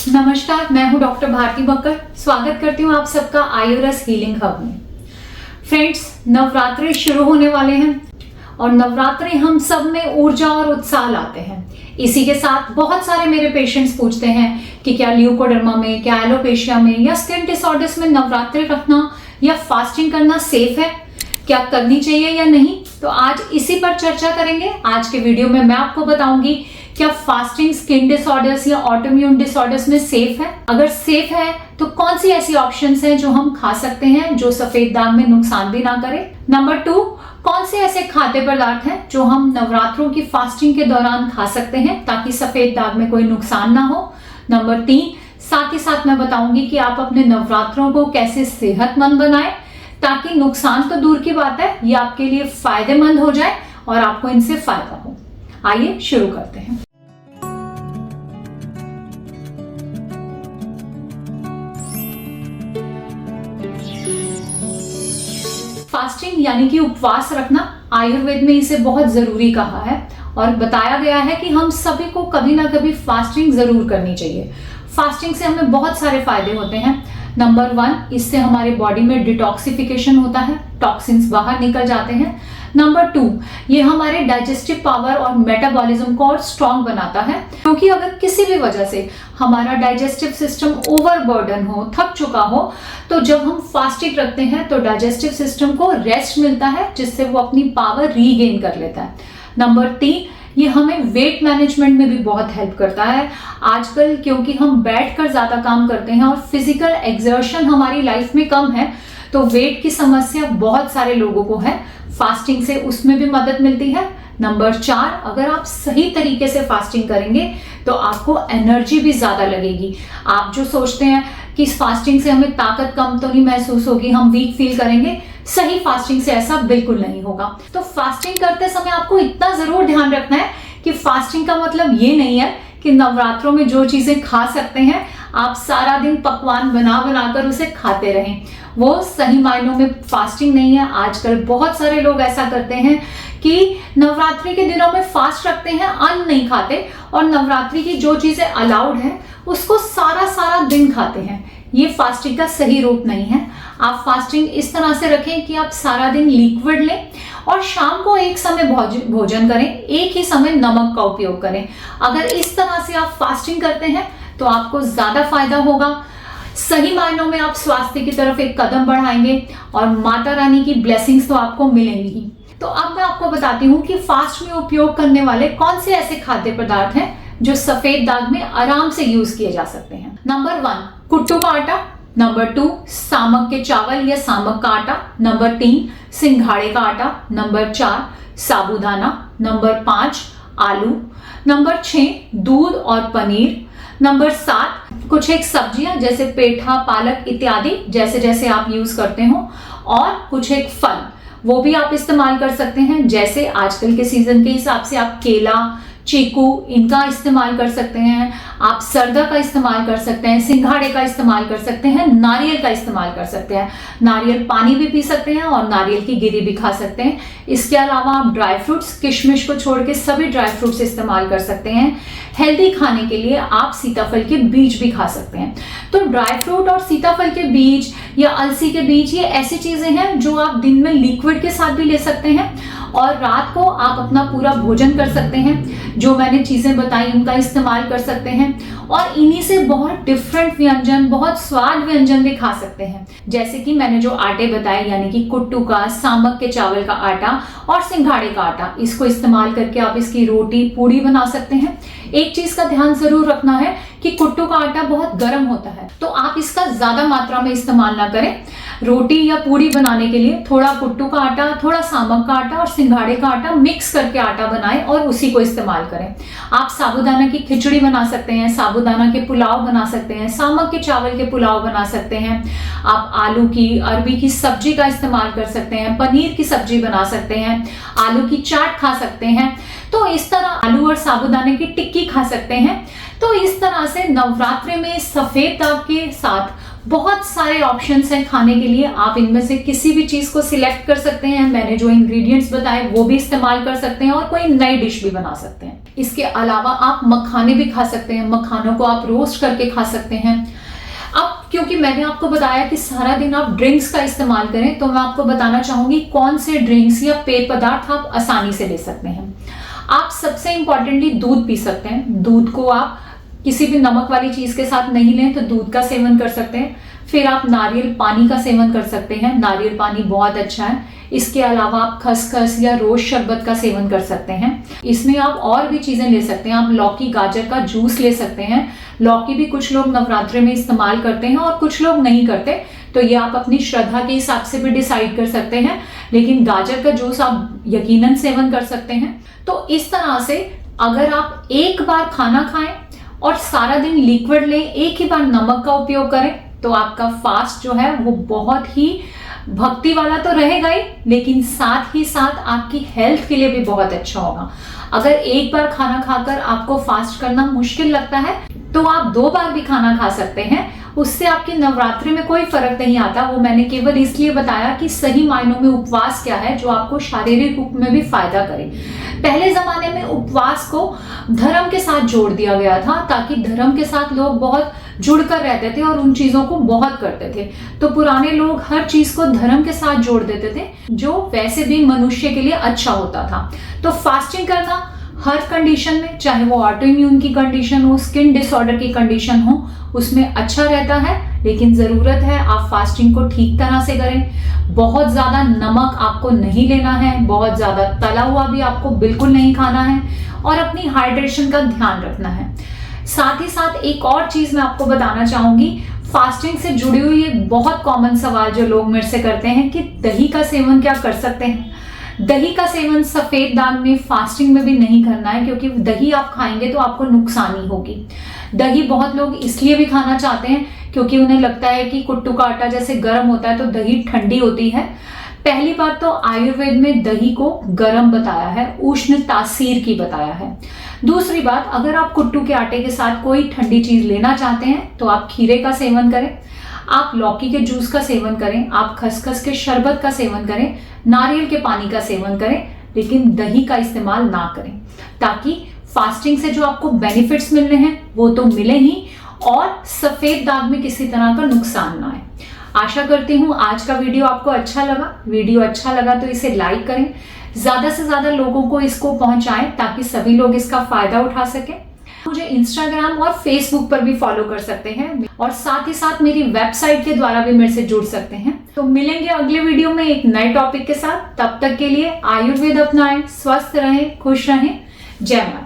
नमस्कार, मैं हूं डॉक्टर भारती बक्कर। स्वागत करती हूं आप सबका आयुर्वेद हीलिंग हब में। फ्रेंड्स, नवरात्रि शुरू होने वाले हैं और नवरात्रि हम सब में ऊर्जा और उत्साह लाते हैं। इसी के साथ बहुत सारे मेरे पेशेंट्स पूछते हैं कि क्या ल्यूकोडर्मा में, क्या एलोपेशिया में या स्किन डिसऑर्डर्स में नवरात्रि रखना या फास्टिंग करना सेफ है, क्या करनी चाहिए या नहीं। तो आज इसी पर चर्चा करेंगे। आज के वीडियो में मैं आपको बताऊंगी क्या फास्टिंग स्किन डिसऑर्डर्स या ऑटोइम्यून डिसऑर्डर्स में सेफ है। अगर सेफ है तो कौन सी ऐसी ऑप्शंस हैं जो हम खा सकते हैं जो सफेद दाग में नुकसान भी ना करे। नंबर 2, कौन से ऐसे खाद्य पदार्थ हैं जो हम नवरात्रों की फास्टिंग के दौरान खा सकते हैं ताकि सफेद दाग में कोई नुकसान ना हो। नंबर 3, साथ ही साथ मैं बताऊंगी कि आप अपने नवरात्रों को कैसे सेहतमंद बनाएं ताकि नुकसान तो दूर की बात है, ये आपके लिए फायदेमंद हो जाए और आपको इनसे फायदा हो। आइए शुरू करते हैं। फास्टिंग यानी कि उपवास रखना, आयुर्वेद में इसे बहुत जरूरी कहा है और बताया गया है कि हम सभी को कभी ना कभी फास्टिंग जरूर करनी चाहिए। फास्टिंग से हमें बहुत सारे फायदे होते हैं। नंबर 1, इससे हमारे बॉडी में डिटॉक्सिफिकेशन होता है, टॉक्सिन्स बाहर निकल जाते हैं। नंबर 2, ये हमारे डाइजेस्टिव पावर और मेटाबॉलिज्म को और स्ट्रॉन्ग बनाता है, क्योंकि अगर किसी भी वजह से हमारा डाइजेस्टिव सिस्टम ओवरबर्डन हो, थक चुका हो, तो जब हम फास्टिंग रखते हैं तो डाइजेस्टिव सिस्टम को रेस्ट मिलता है जिससे वो अपनी पावर रीगेन कर लेता है। नंबर 3, ये हमें वेट मैनेजमेंट में भी बहुत हेल्प करता है। आजकल क्योंकि हम बैठकर ज्यादा काम करते हैं और फिजिकल एक्सर्शन हमारी लाइफ में कम है, तो वेट की समस्या बहुत सारे लोगों को है। फास्टिंग से उसमें भी मदद मिलती है। नंबर 4, अगर आप सही तरीके से फास्टिंग करेंगे तो आपको एनर्जी भी ज्यादा लगेगी। आप जो सोचते हैं कि फास्टिंग से हमें ताकत कम तो नहीं महसूस होगी, हम वीक फील करेंगे, सही फास्टिंग से ऐसा बिल्कुल नहीं होगा। तो फास्टिंग करते समय आपको इतना जरूर ध्यान रखना है कि फास्टिंग का मतलब ये नहीं है कि नवरात्रों में जो चीजें खा सकते हैं आप सारा दिन पकवान बना बनाकर उसे खाते रहें। वो सही मायनों में फास्टिंग नहीं है। आजकल बहुत सारे लोग ऐसा करते हैं कि नवरात्रि के दिनों में फास्ट रखते हैं, अन्न नहीं खाते और नवरात्रि की जो चीजें अलाउड है उसको सारा दिन खाते हैं। ये फास्टिंग का सही रूप नहीं है। आप फास्टिंग इस तरह से रखें कि आप सारा दिन लिक्विड लें और शाम को एक समय भोजन करें, एक ही समय नमक का उपयोग करें। अगर इस तरह से आप फास्टिंग करते हैं तो आपको ज्यादा फायदा होगा। सही मायनों में आप स्वास्थ्य की तरफ एक कदम बढ़ाएंगे और माता रानी की ब्लेसिंग्स तो आपको मिलेंगी ही। तो अब मैं आपको बताती हूँ कि फास्ट में उपयोग करने वाले कौन से ऐसे खाद्य पदार्थ हैं जो सफेद दाग में आराम से यूज किए जा सकते हैं। नंबर 1, कुट्टू का आटा। नंबर 2, सामक के चावल या सामक का आटा। नंबर 3, सिंघाड़े का आटा। नंबर 4, साबूदाना। नंबर 5, आलू। नंबर 6, दूध और पनीर। नंबर 7, कुछ एक सब्जियां जैसे पेठा, पालक इत्यादि, जैसे जैसे आप यूज करते हो। और कुछ एक फल, वो भी आप इस्तेमाल कर सकते हैं, जैसे आजकल के सीजन के हिसाब से आप केला, चीकू, इनका इस्तेमाल कर सकते हैं। आप सरदा का इस्तेमाल कर सकते हैं, सिंघाड़े का इस्तेमाल कर सकते हैं, नारियल का इस्तेमाल कर सकते हैं। नारियल पानी भी पी सकते हैं और नारियल की गिरी भी खा सकते हैं। इसके अलावा आप ड्राई फ्रूट्स, किशमिश को छोड़ के सभी ड्राई फ्रूट्स इस्तेमाल कर सकते हैं। हेल्दी खाने के लिए आप सीताफल के बीज भी खा सकते हैं। तो ड्राई फ्रूट और सीताफल के बीज या अलसी के बीज, ये ऐसी चीजें हैं जो आप दिन में लिक्विड के साथ भी ले सकते हैं और रात को आप अपना पूरा भोजन कर सकते हैं। जो मैंने चीजें बताई उनका इस्तेमाल कर सकते हैं और इन्हीं से बहुत डिफरेंट व्यंजन, बहुत स्वाद व्यंजन भी खा सकते हैं। जैसे कि मैंने जो आटे बताए, यानी कि कुट्टू का, सामक के चावल का आटा और सिंघाड़े का आटा, इसको इस्तेमाल करके आप इसकी रोटी, पूड़ी बना सकते हैं। एक चीज का ध्यान जरूर रखना है कि कुट्टू का आटा बहुत गर्म होता है, तो आप इसका ज्यादा मात्रा में इस्तेमाल ना करें। रोटी या पूड़ी बनाने के लिए थोड़ा कुट्टू का आटा, थोड़ा सामक का आटा और सिंघाड़े का आटा मिक्स करके आटा बनाएं और उसी को इस्तेमाल करें। आप साबूदाना की खिचड़ी बना सकते हैं, साबूदाना के पुलाव बना सकते हैं, सामक के चावल के पुलाव बना सकते हैं। आप आलू की, अरबी की सब्जी का इस्तेमाल कर सकते हैं, पनीर की सब्जी बना सकते हैं, आलू की चाट खा सकते हैं। तो इस तरह आलू और साबूदाने की टिक्की खा सकते हैं। तो इस तरह से नवरात्रि में सफेद दाग के साथ बहुत सारे ऑप्शंस हैं खाने के लिए, आप इनमें से किसी भी चीज को सिलेक्ट कर सकते हैं। मैंने जो इंग्रेडिएंट्स बताए वो भी इस्तेमाल कर सकते हैं और कोई नई डिश भी बना सकते हैं। इसके अलावा आप मखाने भी खा सकते हैं, मखानों को आप रोस्ट करके खा सकते हैं। अब क्योंकि मैंने आपको बताया कि सारा दिन आप ड्रिंक्स का इस्तेमाल करें, तो मैं आपको बताना चाहूंगी कौन से ड्रिंक्स या पेय पदार्थ आप आसानी से ले सकते हैं। आप सबसे इंपॉर्टेंटली दूध पी सकते हैं। दूध को आप किसी भी नमक वाली चीज के साथ नहीं लें तो दूध का सेवन कर सकते हैं। फिर आप नारियल पानी का सेवन कर सकते हैं, नारियल पानी बहुत अच्छा है। इसके अलावा आप खसखस या रोज शरबत का सेवन कर सकते हैं। इसमें आप और भी चीजें ले सकते हैं, आप लौकी गाजर का जूस ले सकते हैं। लौकी भी कुछ लोग नवरात्रि में इस्तेमाल करते हैं और कुछ लोग नहीं करते, तो ये आप अपनी श्रद्धा के हिसाब से भी डिसाइड कर सकते हैं। लेकिन गाजर का जूस आप यकीनन सेवन कर सकते हैं। तो इस तरह से अगर आप एक बार खाना खाएं और सारा दिन लिक्विड लें, एक ही बार नमक का उपयोग करें, तो आपका फास्ट जो है वो बहुत ही भक्ति वाला तो रहेगा ही, लेकिन साथ ही साथ आपकी हेल्थ के लिए भी बहुत अच्छा होगा। अगर एक बार खाना खाकर आपको फास्ट करना मुश्किल लगता है तो आप 2 बार भी खाना खा सकते हैं, उससे आपकी नवरात्रि में कोई फर्क नहीं आता। वो मैंने केवल इसलिए बताया कि सही मायनों में उपवास क्या है जो आपको शारीरिक रूप में भी फायदा करे। पहले जमाने में उपवास को धर्म के साथ जोड़ दिया गया था, ताकि धर्म के साथ लोग बहुत जुड़कर रहते थे और उन चीजों को बहुत करते थे। तो पुराने लोग हर चीज को धर्म के साथ जोड़ देते थे, जो वैसे भी मनुष्य के लिए अच्छा होता था। तो फास्टिंग करना हर कंडीशन में, चाहे वो ऑटो इम्यून की कंडीशन हो, स्किन डिसऑर्डर की कंडीशन हो, उसमें अच्छा रहता है। लेकिन जरूरत है आप फास्टिंग को ठीक तरह से करें। बहुत ज्यादा नमक आपको नहीं लेना है, बहुत ज्यादा तला हुआ भी आपको बिल्कुल नहीं खाना है, और अपनी हाइड्रेशन का ध्यान रखना है। साथ ही साथ एक और चीज मैं आपको बताना चाहूंगी, फास्टिंग से जुड़ी हुई एक बहुत कॉमन सवाल जो लोग मेरे से करते हैं कि दही का सेवन क्या कर सकते हैं। दही का सेवन सफेद दाग में फास्टिंग में भी नहीं करना है, क्योंकि दही आप खाएंगे तो आपको नुकसानी होगी। दही बहुत लोग इसलिए भी खाना चाहते हैं क्योंकि उन्हें लगता है कि कुट्टू का आटा जैसे गर्म होता है तो दही ठंडी होती है। पहली बात तो आयुर्वेद में दही को गर्म बताया है, उष्ण तासीर की बताया है। दूसरी बात, अगर आप कुट्टू के आटे के साथ कोई ठंडी चीज लेना चाहते हैं तो आप खीरे का सेवन करें, आप लौकी के जूस का सेवन करें, आप खसखस के शरबत का सेवन करें, नारियल के पानी का सेवन करें, लेकिन दही का इस्तेमाल ना करें, ताकि फास्टिंग से जो आपको बेनिफिट्स मिलने हैं वो तो मिले ही, और सफेद दाग में किसी तरह का नुकसान ना आए। आशा करती हूँ आज का वीडियो आपको अच्छा लगा। वीडियो अच्छा लगा तो इसे लाइक करें, ज्यादा से ज्यादा लोगों को इसको पहुंचाएं ताकि सभी लोग इसका फायदा उठा सकें। मुझे इंस्टाग्राम और फेसबुक पर भी फॉलो कर सकते हैं, और साथ ही साथ मेरी वेबसाइट के द्वारा भी मेरे से जुड़ सकते हैं। तो मिलेंगे अगले वीडियो में एक नए टॉपिक के साथ। तब तक के लिए आयुर्वेद अपनाएं, स्वस्थ रहें, खुश रहें। जय माता।